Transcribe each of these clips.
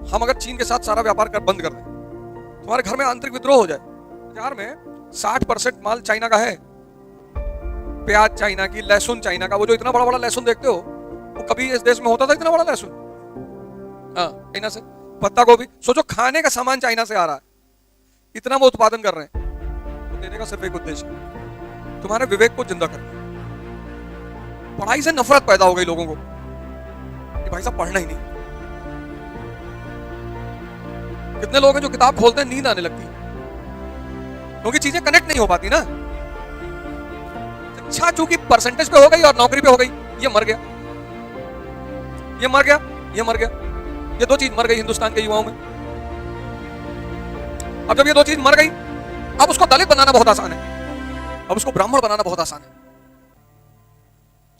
हम अगर चीन के साथ सारा व्यापार कर बंद कर दें, तुम्हारे घर में आंतरिक विद्रोह हो जाए। बाजार में 60% माल चाइना का है, प्याज चाइना की, लहसुन चाइना का। वो जो इतना बड़ा बड़ा लहसुन देखते हो, वो कभी इस देश में होता था इतना बड़ा लहसुन? हाँ, चाइना से। पत्ता गोभी, सोचो खाने का सामान चाइना से आ रहा है, इतना वो उत्पादन कर रहे हैं। तो देने का सिर्फ एक उद्देश्य है, तुम्हारे विवेक को जिंदा करना। पढ़ाई से नफरत पैदा हो गई लोगों को कि भाई साहब पढ़ना ही नहीं। कितने लोग हैं जो किताब खोलते हैं नींद आने लगती है, क्योंकि चीजें कनेक्ट नहीं हो पाती ना। शिक्षा चूंकि परसेंटेज पे हो गई और नौकरी पे हो गई, ये मर गया, ये मर गया, ये मर गया। ये दो चीज मर गई हिंदुस्तान के युवाओं में। अब जब ये दो चीज मर गई, अब उसको दलित बनाना बहुत आसान है, अब उसको ब्राह्मण बनाना बहुत आसान है,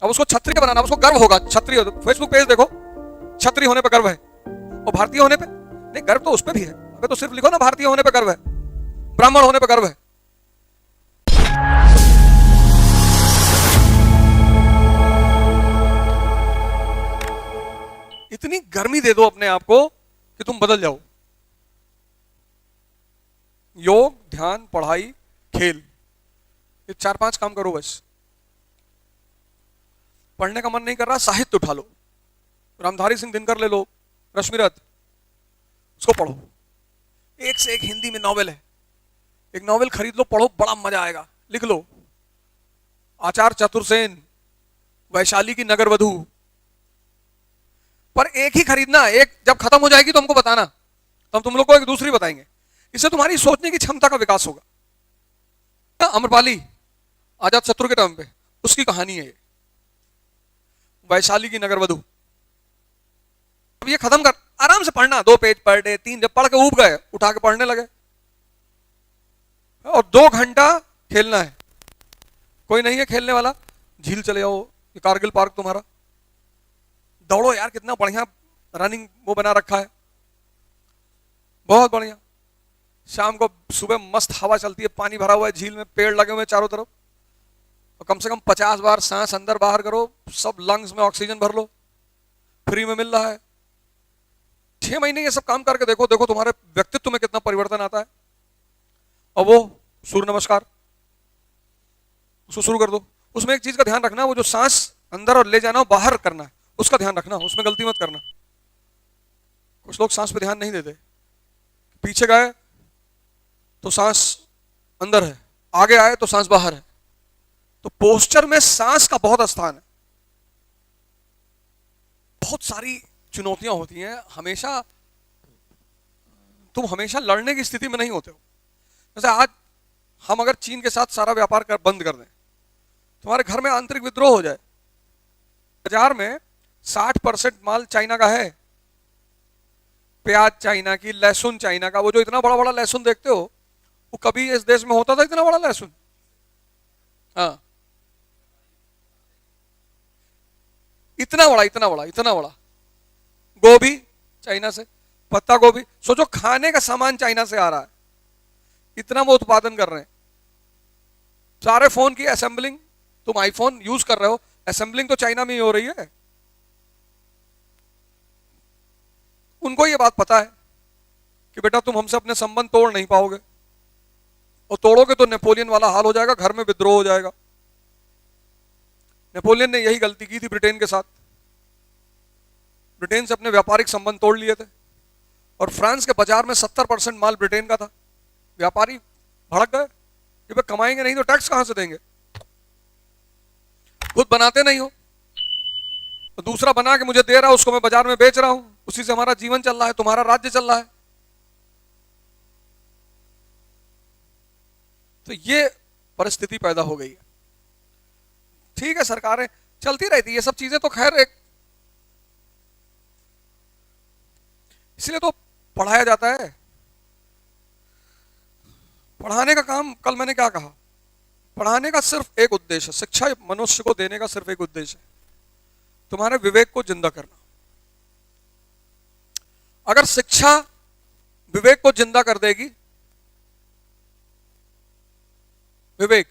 अब उसको क्षत्रिय बनाना, उसको गर्व होगा क्षत्रिय। फेसबुक पेज देखो, क्षत्रिय होने पे गर्व है, और भारतीय होने पे नहीं। गर्व तो उस पे भी है, अगर तो सिर्फ लिखो ना भारतीय होने पे गर्व है, ब्राह्मण होने पे गर्व है। इतनी गर्मी दे दो अपने आप को कि तुम बदल जाओ। योग, ध्यान, पढ़ाई, खेल, ये 4-5 काम करो बस। पढ़ने का मन नहीं कर रहा, साहित्य उठा लो, रामधारी सिंह दिनकर ले लो, रश्मिरथ, उसको पढ़ो। एक से एक हिंदी में नॉवेल है, एक नॉवेल खरीद लो, पढ़ो, बड़ा मजा आएगा। लिख लो आचार्य चतुर्सेन, वैशाली की नगर वधू। पर एक ही खरीदना, एक जब खत्म हो जाएगी तो हमको बताना, तो हम तुम लोग को एक दूसरी बताएंगे। इससे तुम्हारी सोचने की क्षमता का विकास होगा। अमरपाली आजाद शत्रु के टाइम पे उसकी कहानी है ये, वैशाली की नगर वधू। अब ये खत्म कर, आराम से पढ़ना, 2 पेज पर डे, 3। जब पढ़ के ऊब गए, उठा के पढ़ने लगे। और 2 घंटा खेलना है। कोई नहीं है खेलने वाला, झील चले जाओ, ये कारगिल पार्क तुम्हारा, दौड़ो यार, कितना बढ़िया रनिंग वो बना रखा है, बहुत बढ़िया। शाम को सुबह मस्त हवा चलती है, पानी भरा हुआ है झील में, पेड़ लगे हुए चारों तरफ, और कम से कम 50 बार सांस अंदर बाहर करो, सब लंग्स में ऑक्सीजन भर लो, फ्री में मिल रहा है। 6 महीने ये सब काम करके देखो, देखो तुम्हारे व्यक्तित्व में कितना परिवर्तन आता है। और वो सूर्य नमस्कार, उसको शुरू कर दो। उसमें एक चीज का ध्यान रखना, वो जो सांस अंदर और ले जाना बाहर करना है, उसका ध्यान रखना, उसमें गलती मत करना। कुछ लोग सांस पे ध्यान नहीं देते, पीछे गए तो सांस अंदर है, आगे आए तो सांस बाहर है। तो पोस्चर में सांस का बहुत स्थान है। बहुत सारी चुनौतियां होती हैं, तुम हमेशा लड़ने की स्थिति में नहीं होते हो। जैसे आज हम अगर चीन के साथ सारा व्यापार बंद कर दें, तुम्हारे घर में आंतरिक विद्रोह हो जाए। बाजार में 60% माल चाइना का है, प्याज चाइना की, लहसुन चाइना का। वो जो इतना बड़ा बड़ा लहसुन देखते हो, वो कभी इस देश में होता था इतना बड़ा लहसुन? हाँ, इतना बड़ा, इतना बड़ा, इतना बड़ा। गोभी चाइना से, पत्ता गोभी, सोचो खाने का सामान चाइना से आ रहा है, इतना वो उत्पादन कर रहे हैं। सारे फोन की असेंबलिंग, तुम आईफोन यूज कर रहे हो, असेंबलिंग तो चाइना में ही हो रही है। उनको ये बात पता है कि बेटा तुम हमसे अपने संबंध तोड़ नहीं पाओगे, और तोड़ोगे तो नेपोलियन वाला हाल हो जाएगा, घर में विद्रोह हो जाएगा। नेपोलियन ने यही गलती की थी ब्रिटेन के साथ। ब्रिटेन से अपने व्यापारिक संबंध तोड़ लिए थे, और फ्रांस के बाजार में 70% माल ब्रिटेन का था। व्यापारी भड़क गए कि भाई कमाएंगे नहीं तो टैक्स कहां से देंगे, खुद बनाते नहीं हो तो दूसरा बना के मुझे दे रहा है, उसको मैं बाजार में बेच रहा हूं, उसी से हमारा जीवन चल रहा है, तुम्हारा राज्य चल रहा है। तो ये परिस्थिति पैदा हो गई है। ठीक है, सरकारें चलती रहती, ये सब चीजें तो खैर एक, इसलिए तो पढ़ाया जाता है। पढ़ाने का काम, कल मैंने क्या कहा, पढ़ाने का सिर्फ एक उद्देश्य है, शिक्षा मनुष्य को देने का सिर्फ एक उद्देश्य है, तुम्हारे विवेक को जिंदा करना। अगर शिक्षा विवेक को जिंदा कर देगी, विवेक,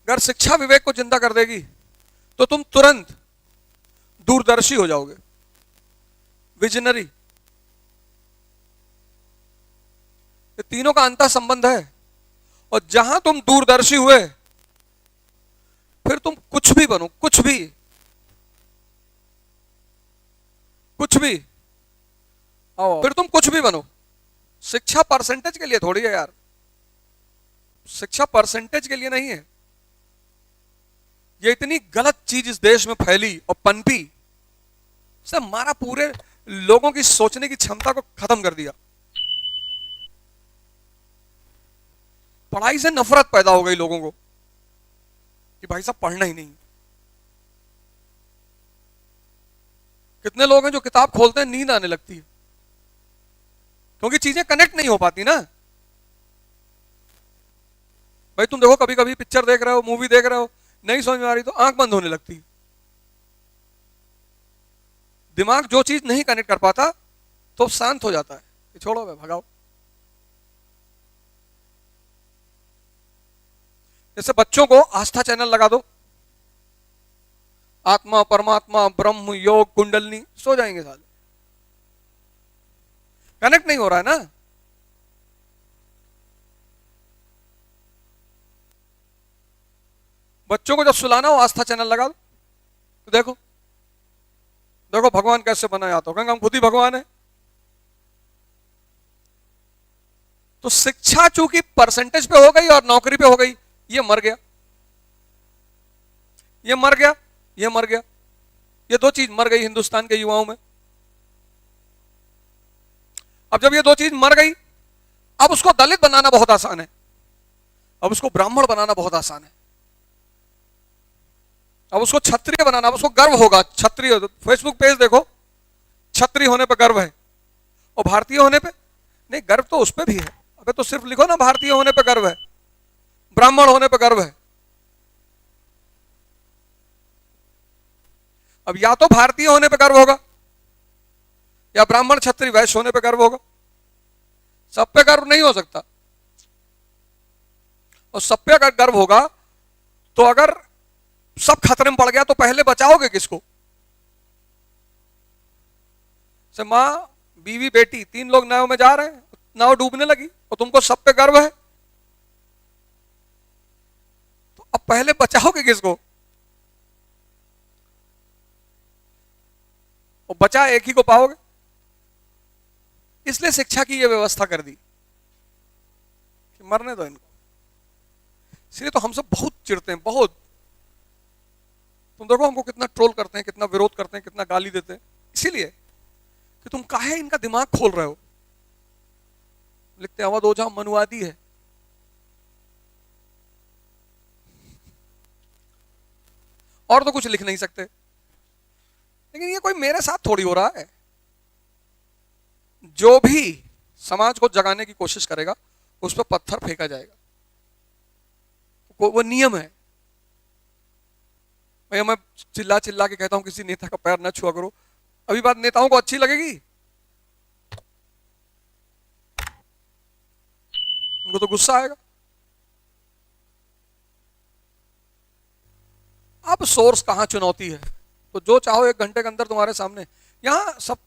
अगर शिक्षा विवेक को जिंदा कर देगी तो तुम तुरंत दूरदर्शी हो जाओगे। विजनरी, ये तीनों का अंतर संबंध है। और जहां तुम दूरदर्शी हुए, फिर तुम कुछ भी बनो, कुछ भी, कुछ भी, फिर तुम कुछ भी बनो। शिक्षा परसेंटेज के लिए थोड़ी है यार, शिक्षा परसेंटेज के लिए नहीं है। ये इतनी गलत चीज इस देश में फैली और पनपी, से हमारा पूरे लोगों की सोचने की क्षमता को खत्म कर दिया। पढ़ाई से नफरत पैदा हो गई लोगों को कि भाई साहब पढ़ना ही नहीं। कितने लोग हैं जो किताब खोलते हैं नींद आने लगती है, क्योंकि चीजें कनेक्ट नहीं हो पाती ना। भाई तुम देखो, कभी कभी पिक्चर देख रहे हो, मूवी देख रहे हो, नहीं समझ में आ रही तो आंख बंद होने लगती है। दिमाग जो चीज नहीं कनेक्ट कर पाता तो शांत हो जाता है, छोड़ो भाई भगाओ। जैसे बच्चों को आस्था चैनल लगा दो, आत्मा परमात्मा ब्रह्म योग कुंडलनी, सो जाएंगे साले। कनेक्ट नहीं हो रहा है ना। बच्चों को जब सुलाना हो आस्था चैनल लगा दो, तो देखो देखो भगवान कैसे बनाया, तो कहेंगे हम खुद ही भगवान है। तो शिक्षा चूंकि परसेंटेज पे हो गई और नौकरी पे हो गई, ये मर गया, ये मर गया, ये मर गया। ये दो चीज मर गई हिंदुस्तान के युवाओं में। अब जब ये दो चीज मर गई, अब उसको दलित बनाना बहुत आसान है, अब उसको ब्राह्मण बनाना बहुत आसान है, अब उसको क्षत्रिय बनाना, अब उसको गर्व होगा क्षत्रिय। फेसबुक पेज देखो, क्षत्रिय होने पे गर्व है, और भारतीय होने पे नहीं, गर्व तो उस पे भी है। अबे तो सिर्फ लिखो ना भारतीय होने पे गर्व है, ब्राह्मण होने पे गर्व है। अब या तो भारतीय होने पे गर्व होगा, या ब्राह्मण क्षत्रिय वैश्य होने पे गर्व होगा। सब पे गर्व नहीं हो सकता। और सब पे अगर गर्व होगा तो अगर सब खतरे में पड़ गया तो पहले बचाओगे किसको? से मां बीवी बेटी तीन लोग नाव में जा रहे हैं, नाव डूबने लगी और तुमको सब पे गर्व है, तो अब पहले बचाओगे किसको? और बचा एक ही को पाओगे। इसलिए शिक्षा की यह व्यवस्था कर दी कि मरने दो इनको। इसलिए तो हम सब बहुत चिढ़ते हैं, बहुत। तुम देखो हमको कितना ट्रोल करते हैं, कितना विरोध करते हैं, कितना गाली देते हैं, इसीलिए कि तुम काहे इनका दिमाग खोल रहे हो। लिखते अवध ओझा मनुवादी है, और तो कुछ लिख नहीं सकते। लेकिन ये कोई मेरे साथ थोड़ी हो रहा है। जो भी समाज को जगाने की कोशिश करेगा उस पर पत्थर फेंका जाएगा, वो नियम है। भैया मैं चिल्ला चिल्ला के कहता हूं किसी नेता का पैर न छुआ करो, अभी बात नेताओं को अच्छी लगेगी? उनको तो गुस्सा आएगा। अब सोर्स कहां चुनौती है, तो जो चाहो 1 घंटे के अंदर तुम्हारे सामने। यहां सब